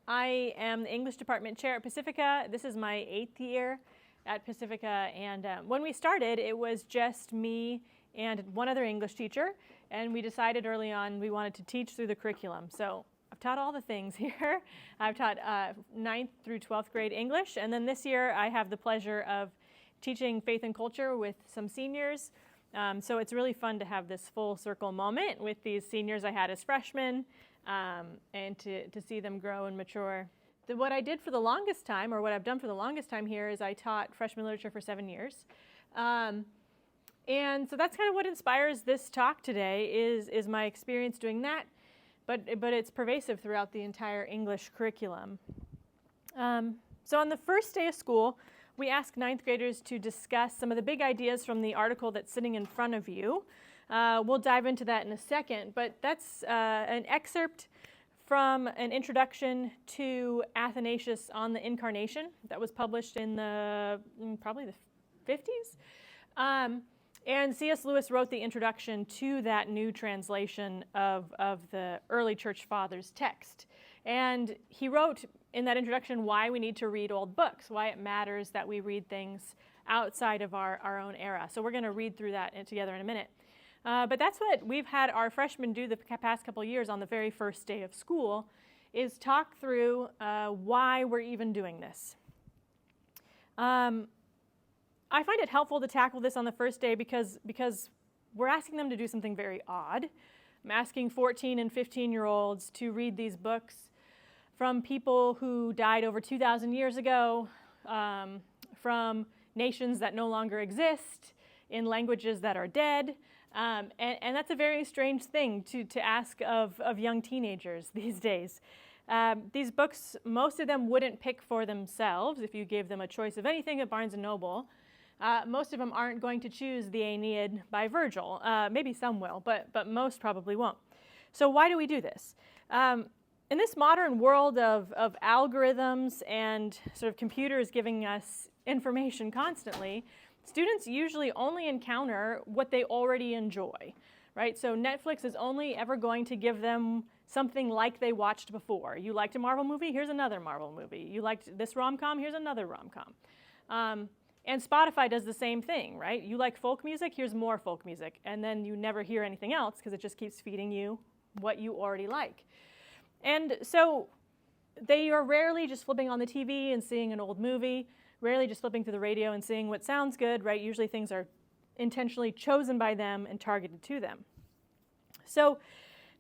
I am the English department chair at Pacifica. This is my 8th year at Pacifica, and when we started, it was just me and one other English teacher, and we decided early on we wanted to teach through the curriculum. So I've taught all the things here. I've taught 9th through 12th grade English, and then this year I have the pleasure of teaching faith and culture with some seniors. So it's really fun to have this full circle moment with these seniors I had as freshmen, and to see them grow and mature. What I did for the longest time, or what I've done for the longest time here, is I taught freshman literature for 7 years. And so that's kind of what inspires this talk today, is my experience doing that, but it's pervasive throughout the entire English curriculum. So on the first day of school, we asked 9th graders to discuss some of the big ideas from the article that's sitting in front of you. We'll dive into that in a second, but that's an excerpt from an introduction to Athanasius on the Incarnation that was published in probably the 50s. And C.S. Lewis wrote the introduction to that new translation of the early church fathers' text. And he wrote in that introduction why we need to read old books, why it matters that we read things outside of our own era. So we're going to read through that together in a minute. But that's what we've had our freshmen do the past couple years on the very first day of school, is talk through why we're even doing this. I find it helpful to tackle this on the first day because we're asking them to do something very odd. I'm asking 14 and 15-year-olds to read these books from people who died over 2,000 years ago, from nations that no longer exist, in languages that are dead. And that's a very strange thing to ask of young teenagers these days. These books, most of them wouldn't pick for themselves if you gave them a choice of anything at Barnes & Noble. Most of them aren't going to choose the Aeneid by Virgil. Maybe some will, but most probably won't. So why do we do this? In this modern world of algorithms and sort of computers giving us information constantly, students usually only encounter what they already enjoy, right? So Netflix is only ever going to give them something like they watched before. You liked a Marvel movie? Here's another Marvel movie. You liked this rom-com? Here's another rom-com. And Spotify does the same thing, right? You like folk music? Here's more folk music. And then you never hear anything else because it just keeps feeding you what you already like. And so they are rarely just flipping on the TV and seeing an old movie, rarely just flipping through the radio and seeing what sounds good, right? Usually things are intentionally chosen by them and targeted to them. So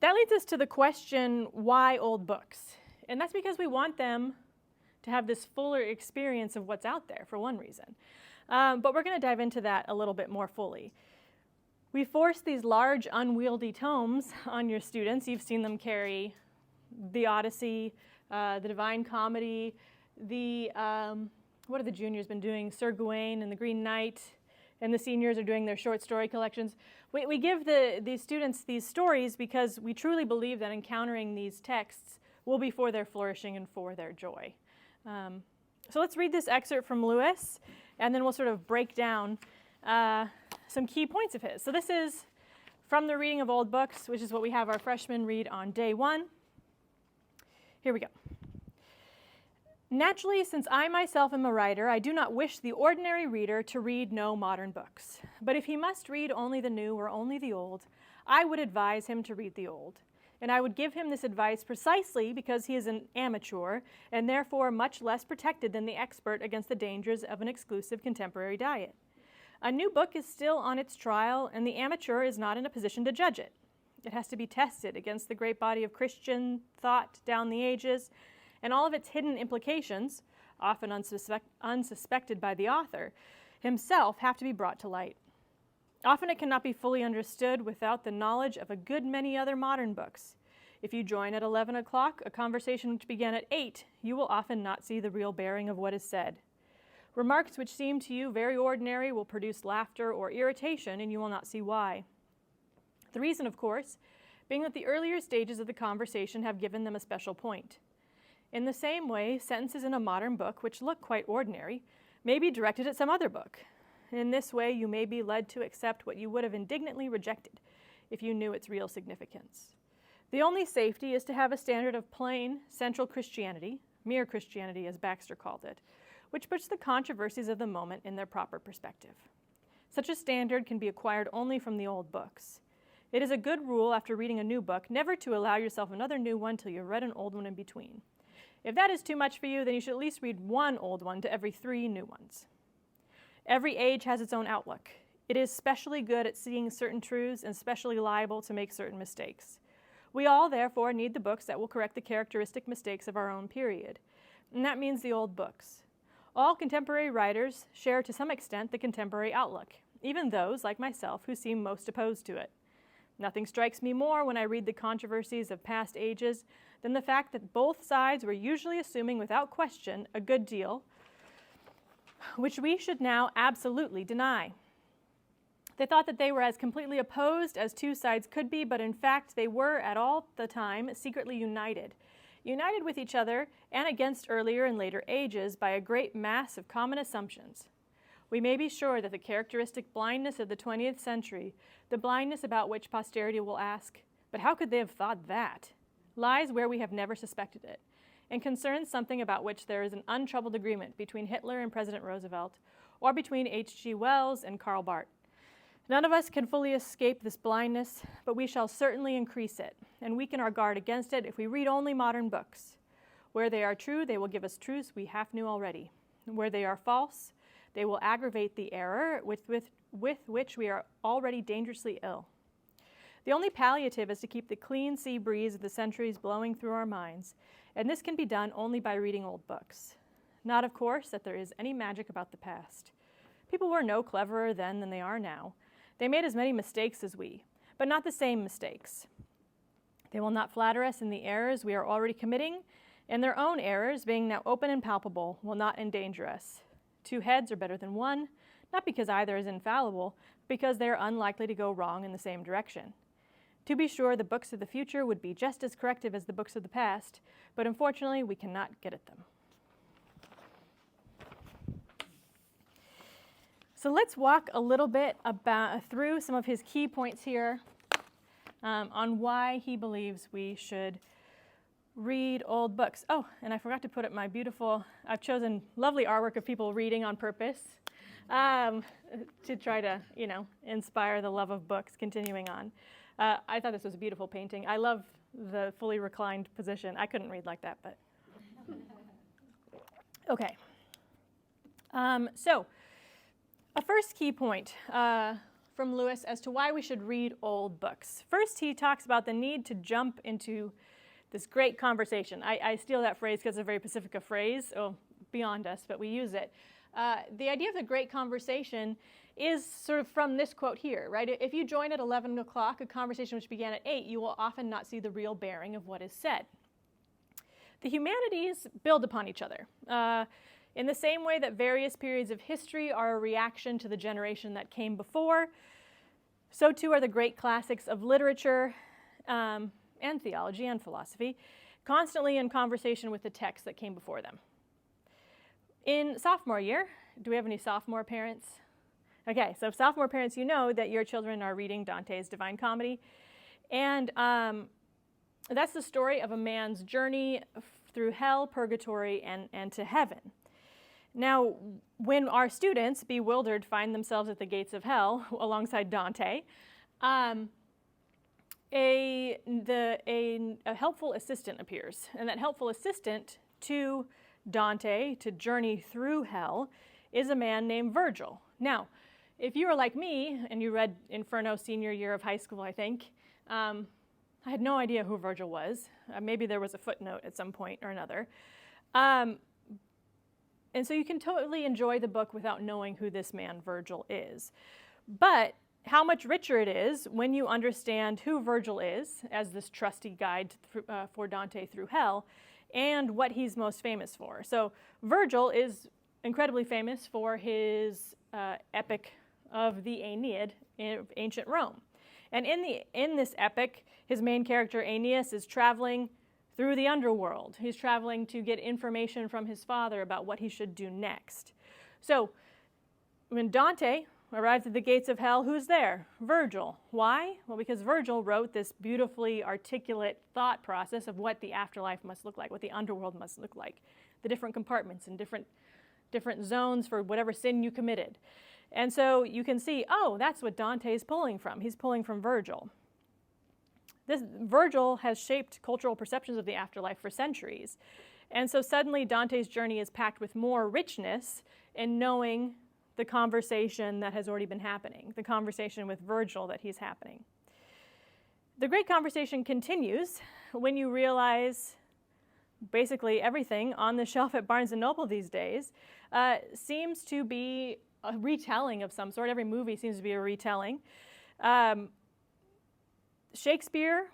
that leads us to the question, why old books? And that's because we want them to have this fuller experience of what's out there, for one reason. But we're going to dive into that a little bit more fully. We force these large, unwieldy tomes on your students. You've seen them carry the Odyssey, the Divine Comedy, what have the juniors been doing? Sir Gawain and the Green Knight, and the seniors are doing their short story collections. We give these students these stories because we truly believe that encountering these texts will be for their flourishing and for their joy. So let's read this excerpt from Lewis, and then we'll sort of break down some key points of his. So this is from the reading of old books, which is what we have our freshmen read on day 1. Here we go. Naturally, since I myself am a writer, I do not wish the ordinary reader to read no modern books. But if he must read only the new or only the old, I would advise him to read the old. And I would give him this advice precisely because he is an amateur and therefore much less protected than the expert against the dangers of an exclusive contemporary diet. A new book is still on its trial, and the amateur is not in a position to judge it. It has to be tested against the great body of Christian thought down the ages, and all of its hidden implications, often unsuspected by the author himself, have to be brought to light. Often it cannot be fully understood without the knowledge of a good many other modern books. If you join at 11 o'clock a conversation which began at 8, you will often not see the real bearing of what is said. Remarks which seem to you very ordinary will produce laughter or irritation, and you will not see why. The reason, of course, being that the earlier stages of the conversation have given them a special point. In the same way, sentences in a modern book, which look quite ordinary, may be directed at some other book. In this way, you may be led to accept what you would have indignantly rejected if you knew its real significance. The only safety is to have a standard of plain, central Christianity, mere Christianity as Baxter called it, which puts the controversies of the moment in their proper perspective. Such a standard can be acquired only from the old books. It is a good rule after reading a new book never to allow yourself another new one till you've read an old one in between. If that is too much for you, then you should at least read one old one to every 3 new ones. Every age has its own outlook. It is specially good at seeing certain truths and specially liable to make certain mistakes. We all, therefore, need the books that will correct the characteristic mistakes of our own period. And that means the old books. All contemporary writers share to some extent the contemporary outlook, even those, like myself, who seem most opposed to it. Nothing strikes me more when I read the controversies of past ages than the fact that both sides were usually assuming without question a good deal, which we should now absolutely deny. They thought that they were as completely opposed as two sides could be, but in fact they were at all the time secretly united with each other and against earlier and later ages by a great mass of common assumptions. We may be sure that the characteristic blindness of the 20th century, the blindness about which posterity will ask, "But how could they have thought that?" lies where we have never suspected it, and concerns something about which there is an untroubled agreement between Hitler and President Roosevelt, or between H.G. Wells and Karl Barth. None of us can fully escape this blindness, but we shall certainly increase it, and weaken our guard against it if we read only modern books. Where they are true, they will give us truths we half knew already. Where they are false, they will aggravate the error with which we are already dangerously ill. The only palliative is to keep the clean sea breeze of the centuries blowing through our minds, and this can be done only by reading old books. Not, of course, that there is any magic about the past. People were no cleverer then than they are now. They made as many mistakes as we, but not the same mistakes. They will not flatter us in the errors we are already committing, and their own errors, being now open and palpable, will not endanger us. 2 heads are better than 1, not because either is infallible, but because they are unlikely to go wrong in the same direction. To be sure, the books of the future would be just as corrective as the books of the past, but unfortunately we cannot get at them. So let's walk a little bit through some of his key points here on why he believes we should read old books. Oh, and I forgot to put up my beautiful, I've chosen lovely artwork of people reading on purpose to try to, inspire the love of books, continuing on. I thought this was a beautiful painting. I love the fully reclined position. I couldn't read like that, but. Okay. So, a first key point from Lewis as to why we should read old books. First, he talks about the need to jump into this great conversation. I steal that phrase because it's a very Pacifica phrase, beyond us, but we use it. The idea of the great conversation is sort of from this quote here, right? If you join at 11 o'clock, a conversation which began at 8, you will often not see the real bearing of what is said. The humanities build upon each other. In the same way that various periods of history are a reaction to the generation that came before, so too are the great classics of literature and theology and philosophy, constantly in conversation with the texts that came before them. In sophomore year, do we have any sophomore parents? Okay, so sophomore parents, you know that your children are reading Dante's Divine Comedy, and that's the story of a man's journey through hell, purgatory, and to heaven. Now, when our students, bewildered, find themselves at the gates of hell alongside Dante, a helpful assistant appears. And that helpful assistant to Dante, to journey through hell, is a man named Virgil. Now, if you were like me, and you read Inferno senior year of high school, I think, I had no idea who Virgil was. Maybe there was a footnote at some point or another. And so you can totally enjoy the book without knowing who this man Virgil is. But how much richer it is when you understand who Virgil is as this trusty guide for Dante through hell, and what he's most famous for. So Virgil is incredibly famous for his epic of the Aeneid in ancient Rome. And in this epic, his main character Aeneas is traveling through the underworld. He's traveling to get information from his father about what he should do next. So when Dante arrives at the gates of hell. Who's there? Virgil. Why? Well, because Virgil wrote this beautifully articulate thought process of what the afterlife must look like, what the underworld must look like, the different compartments and different zones for whatever sin you committed. And so you can see, oh, that's what Dante's pulling from. He's pulling from Virgil. Virgil has shaped cultural perceptions of the afterlife for centuries. And so suddenly Dante's journey is packed with more richness in knowing the conversation that has already been happening, the conversation with Virgil that he's happening. The great conversation continues when you realize basically everything on the shelf at Barnes & Noble these days seems to be a retelling of some sort. Every movie seems to be a retelling. Shakespeare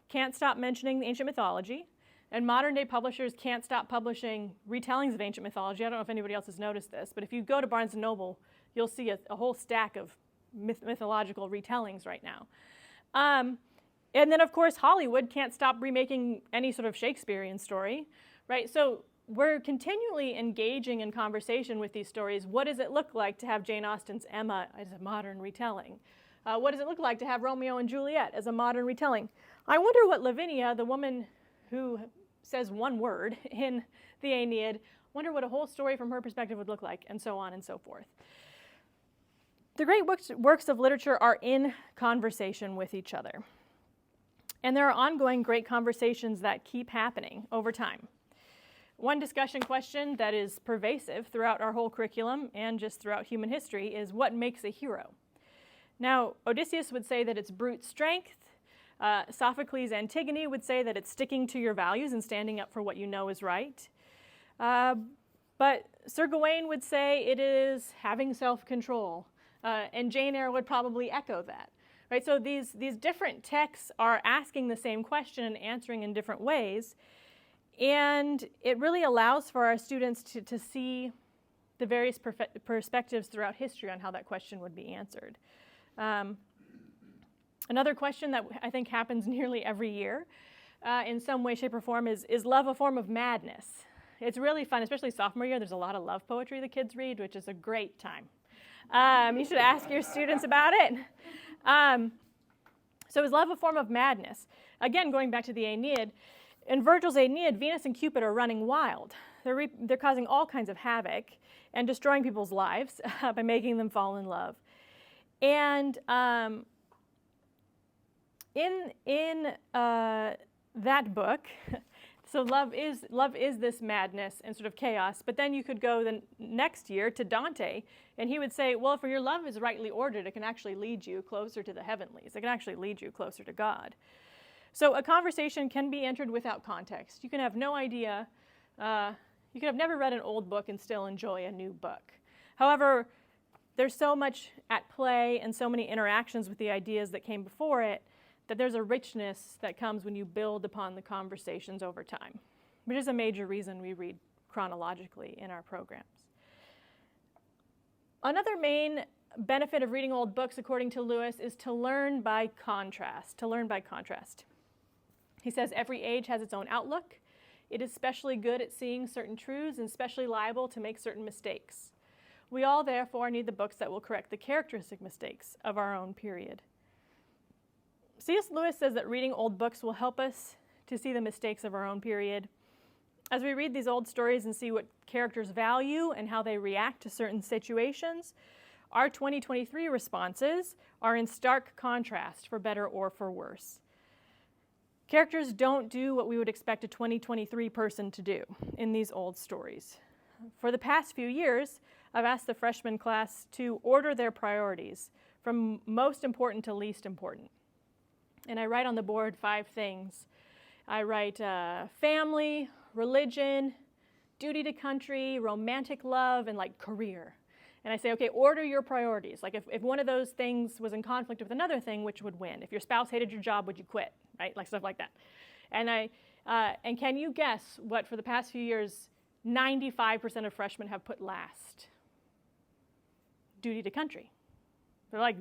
can't stop mentioning the ancient mythology, and modern-day publishers can't stop publishing retellings of ancient mythology. I don't know if anybody else has noticed this, but if you go to Barnes & Noble, you'll see a whole stack of mythological retellings right now. And then, of course, Hollywood can't stop remaking any sort of Shakespearean story, right? So we're continually engaging in conversation with these stories. What does it look like to have Jane Austen's Emma as a modern retelling? What does it look like to have Romeo and Juliet as a modern retelling? I wonder what Lavinia, the woman who says one word in the Aeneid, wonder what a whole story from her perspective would look like, and so on and so forth. The great works of literature are in conversation with each other. And there are ongoing great conversations that keep happening over time. One discussion question that is pervasive throughout our whole curriculum and just throughout human history is what makes a hero? Now, Odysseus would say that it's brute strength. Sophocles' Antigone would say that it's sticking to your values and standing up for what you know is right. But Sir Gawain would say it is having self-control. And Jane Eyre would probably echo that. Right? So these different texts are asking the same question and answering in different ways. And it really allows for our students to see the various perspectives throughout history on how that question would be answered. Another question that I think happens nearly every year in some way, shape, or form is love a form of madness? It's really fun, especially sophomore year. There's a lot of love poetry the kids read, which is a great time. You should ask your students about it. So is love a form of madness? Again, going back to the Aeneid, in Virgil's Aeneid, Venus and Cupid are running wild. They're causing all kinds of havoc and destroying people's lives by making them fall in love. And in that book, so love is this madness and sort of chaos. But then you could go the next year to Dante, and he would say, well, if your love is rightly ordered, it can actually lead you closer to the heavenlies. It can actually lead you closer to God. So a conversation can be entered without context. You can have no idea. You could have never read an old book and still enjoy a new book. However, there's so much at play and so many interactions with the ideas that came before it that there's a richness that comes when you build upon the conversations over time, which is a major reason we read chronologically in our programs. Another main benefit of reading old books, according to Lewis, is to learn by contrast, He says every age has its own outlook. It is especially good at seeing certain truths and especially liable to make certain mistakes. We all, therefore, need the books that will correct the characteristic mistakes of our own period. C.S. Lewis says that reading old books will help us to see the mistakes of our own period. As we read these old stories and see what characters value and how they react to certain situations, our 2023 responses are in stark contrast, for better or for worse. Characters don't do what we would expect a 2023 person to do in these old stories. For the past few years, I've asked the freshman class to order their priorities from most important to least important. And I write on the board 5 things. I write family, religion, duty to country, romantic love, and like career. And I say, okay, order your priorities. Like if one of those things was in conflict with another thing, which would win? If your spouse hated your job, would you quit? Right? Like stuff like that. And can you guess what for the past few years 95% of freshmen have put last? Duty to country. They're like,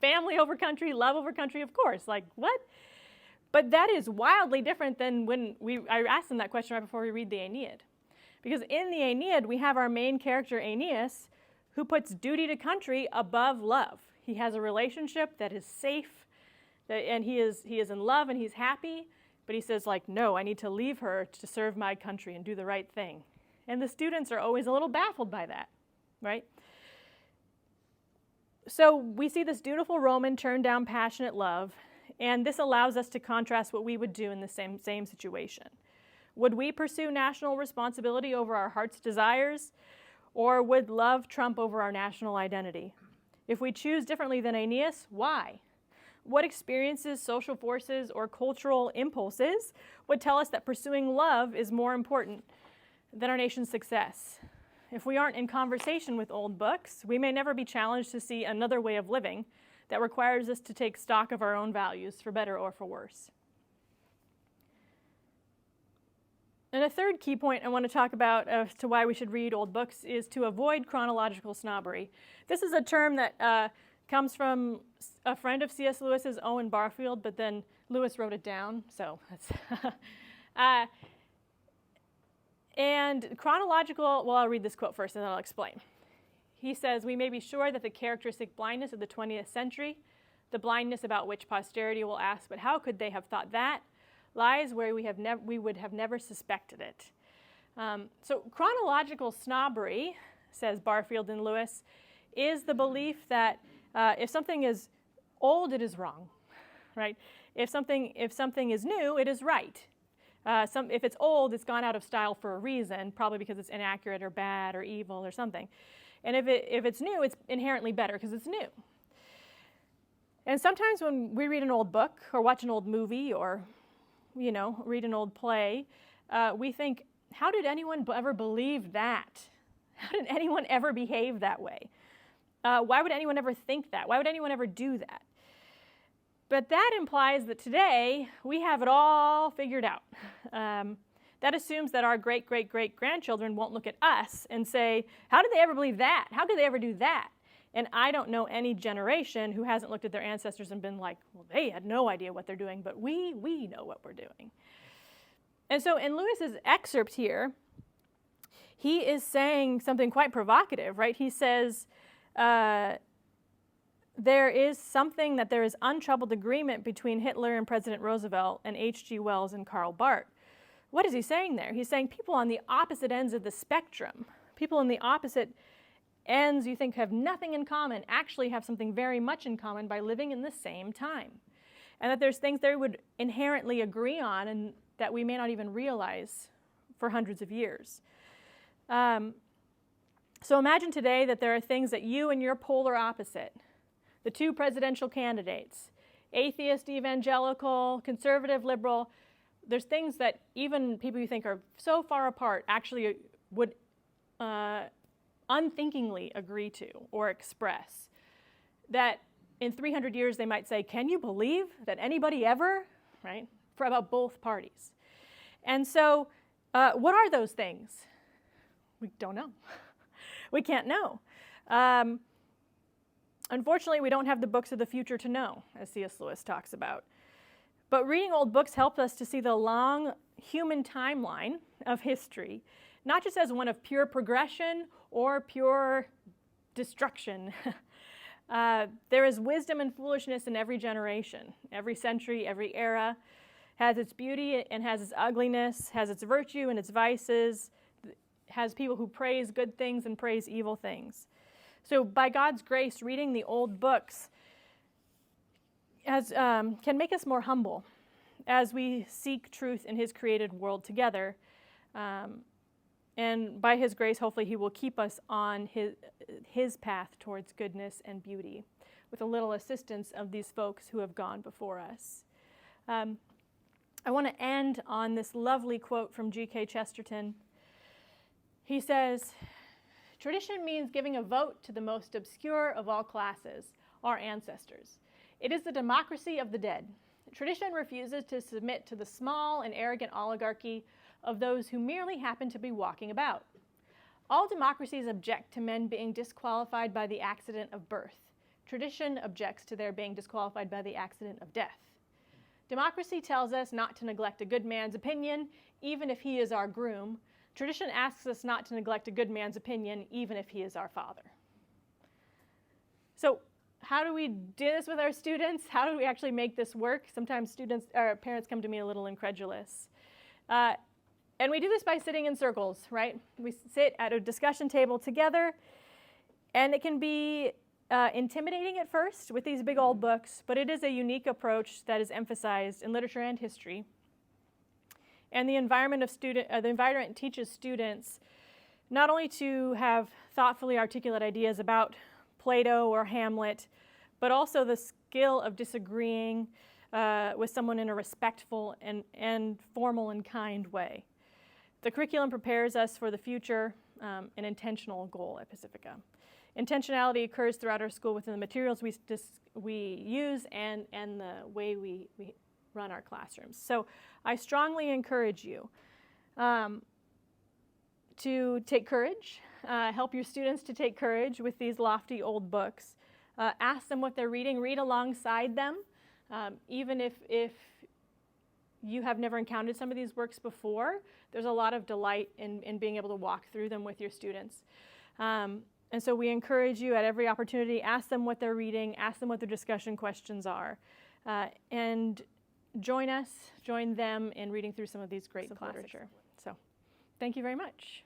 family over country, love over country, of course. Like, what? But that is wildly different than when I asked them that question right before we read the Aeneid. Because in the Aeneid, we have our main character, Aeneas, who puts duty to country above love. He has a relationship that is safe, and he is in love and he's happy, but he says, like, no, I need to leave her to serve my country and do the right thing. And the students are always a little baffled by that, right? So we see this dutiful Roman turn down passionate love, and this allows us to contrast what we would do in the same situation. Would we pursue national responsibility over our heart's desires, or would love trump over our national identity? If we choose differently than Aeneas, why? What experiences, social forces, or cultural impulses would tell us that pursuing love is more important than our nation's success? If we aren't in conversation with old books, we may never be challenged to see another way of living that requires us to take stock of our own values, for better or for worse. And a third key point I want to talk about as to why we should read old books is to avoid chronological snobbery. This is a term that comes from a friend of C.S. Lewis's, Owen Barfield, but then Lewis wrote it down, so that's and chronological, well, I'll read this quote first and then I'll explain. He says, "We may be sure that the characteristic blindness of the 20th century, the blindness about which posterity will ask, but how could they have thought that, lies where we would have never suspected it." So chronological snobbery, says Barfield and Lewis, is the belief that if something is old, it is wrong, right? If something is new, it is right. If it's old, it's gone out of style for a reason, probably because it's inaccurate or bad or evil or something. And if it's new, it's inherently better because it's new. And sometimes when we read an old book or watch an old movie or, read an old play, we think, how did anyone ever believe that? How did anyone ever behave that way? Why would anyone ever think that? Why would anyone ever do that? But that implies that today we have it all figured out. That assumes that our great-great-great-grandchildren won't look at us and say, how did they ever believe that? How could they ever do that? And I don't know any generation who hasn't looked at their ancestors and been like, well, they had no idea what they're doing, but we know what we're doing. And so in Lewis's excerpt here, he is saying something quite provocative, right? He says, there is untroubled agreement between Hitler and President Roosevelt and H.G. Wells and Karl Barth. What is he saying there? He's saying people on the opposite ends of the spectrum, people on the opposite ends you think have nothing in common, actually have something very much in common by living in the same time. And that there's things they would inherently agree on and that we may not even realize for hundreds of years. So imagine today that there are things that you and your polar opposite, the two presidential candidates, atheist, evangelical, conservative, liberal, there's things that even people you think are so far apart actually would unthinkingly agree to or express. That in 300 years they might say, can you believe that anybody ever, right, for about both parties. And so what are those things? We don't know. We can't know. Unfortunately, we don't have the books of the future to know, as C.S. Lewis talks about. But reading old books helps us to see the long human timeline of history, not just as one of pure progression or pure destruction. There is wisdom and foolishness in every generation. Every century, every era has its beauty and has its ugliness, has its virtue and its vices, has people who praise good things and praise evil things. So by God's grace, reading the old books can make us more humble as we seek truth in His created world together. And by His grace, hopefully He will keep us on His path towards goodness and beauty with a little assistance of these folks who have gone before us. I want to end on this lovely quote from G.K. Chesterton. He says, "Tradition means giving a vote to the most obscure of all classes, our ancestors. It is the democracy of the dead. Tradition refuses to submit to the small and arrogant oligarchy of those who merely happen to be walking about. All democracies object to men being disqualified by the accident of birth. Tradition objects to their being disqualified by the accident of death. Democracy tells us not to neglect a good man's opinion, even if he is our groom. Tradition asks us not to neglect a good man's opinion, even if he is our father." So how do we do this with our students? How do we actually make this work? Sometimes students or parents come to me a little incredulous. And we do this by sitting in circles, right? We sit at a discussion table together, and it can be intimidating at first with these big old books, but it is a unique approach that is emphasized in literature and history. And the environment teaches students not only to have thoughtfully articulate ideas about Plato or Hamlet, but also the skill of disagreeing with someone in a respectful and formal and kind way. The curriculum prepares us for the future, an intentional goal at Pacifica. Intentionality occurs throughout our school within the materials we use and the way we run our classrooms. So I strongly encourage you to take courage, help your students to take courage with these lofty old books. Ask them what they're reading, read alongside them, even if you have never encountered some of these works before. There's a lot of delight in being able to walk through them with your students. And so we encourage you at every opportunity, ask them what they're reading, ask them what their discussion questions are, and join them in reading through some of these great literature. So thank you very much.